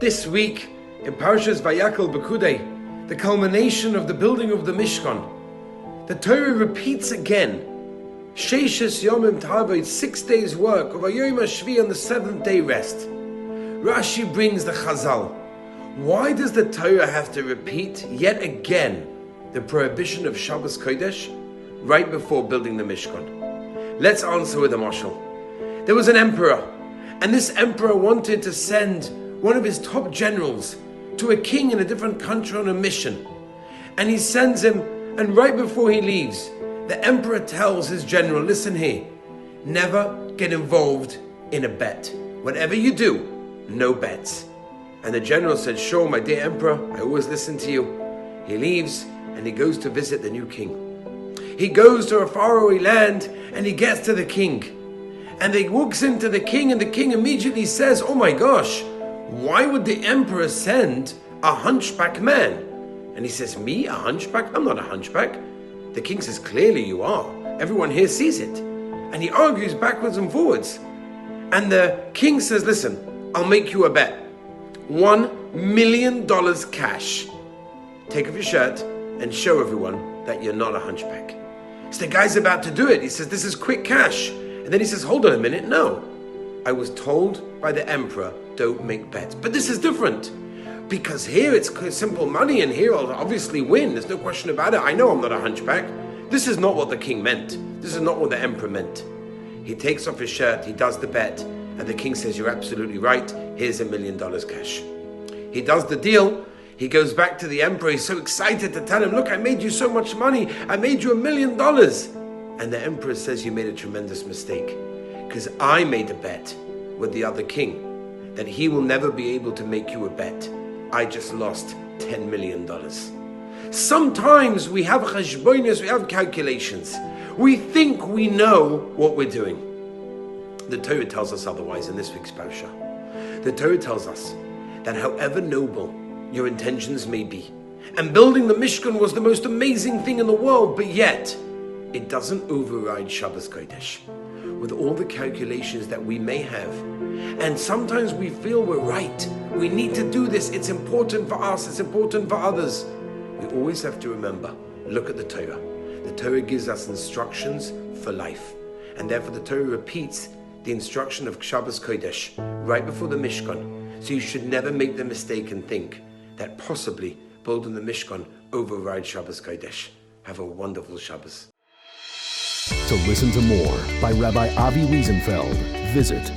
This week, in Parshas Vayakal Bekudei, the culmination of the building of the Mishkan, the Torah repeats again, Sheishes Yomim Tavod, 6 days work, of Yom HaShvi on the 7th day rest. Rashi brings the Chazal. Why does the Torah have to repeat yet again the prohibition of Shabbos Kodesh right before building the Mishkan? Let's answer with a mashal. There was an emperor, and this emperor wanted to send one of his top generals to a king in a different country on a mission. And he sends him, and right before he leaves, the emperor tells his general, listen here, never get involved in a bet. Whatever you do, no bets. And the general said, sure, my dear emperor, I always listen to you. He leaves, and he goes to visit the new king. He goes to a faraway land, and he gets to the king. And he walks into the king, and the king immediately says, oh my gosh, why would the emperor send a hunchback man? And he says, me, a hunchback? I'm not a hunchback. The king says, clearly you are. Everyone here sees it. And he argues backwards and forwards. And the king says, listen, I'll make you a bet. $1 million cash. Take off your shirt and show everyone that you're not a hunchback. So the guy's about to do it. He says, this is quick cash. And then he says, hold on a minute, no. I was told by the emperor, don't make bets. But this is different. Because here it's simple money, and here I'll obviously win. There's no question about it. I know I'm not a hunchback. This is not what the king meant. This is not what the emperor meant. He takes off his shirt, he does the bet, and the king says, you're absolutely right. Here's $1 million cash. He does the deal. He goes back to the emperor. He's so excited to tell him, look, I made you so much money. I made you $1 million. And the emperor says, you made a tremendous mistake. Because I made a bet with the other king that he will never be able to make you a bet. I just lost $10 million. Sometimes we have cheshbonos, we have calculations. We think we know what we're doing. The Torah tells us otherwise in this week's parasha. The Torah tells us that however noble your intentions may be, and building the Mishkan was the most amazing thing in the world, but yet it doesn't override Shabbos Kodesh. With all the calculations that we may have, and sometimes we feel we're right, we need to do this, it's important for us, it's important for others. We always have to remember, look at the Torah. The Torah gives us instructions for life, and therefore the Torah repeats the instruction of Shabbos Kodesh right before the Mishkan. So you should never make the mistake and think that possibly building the Mishkan overrides Shabbos Kodesh. Have a wonderful Shabbos. To listen to more by Rabbi Avi Wiesenfeld, visit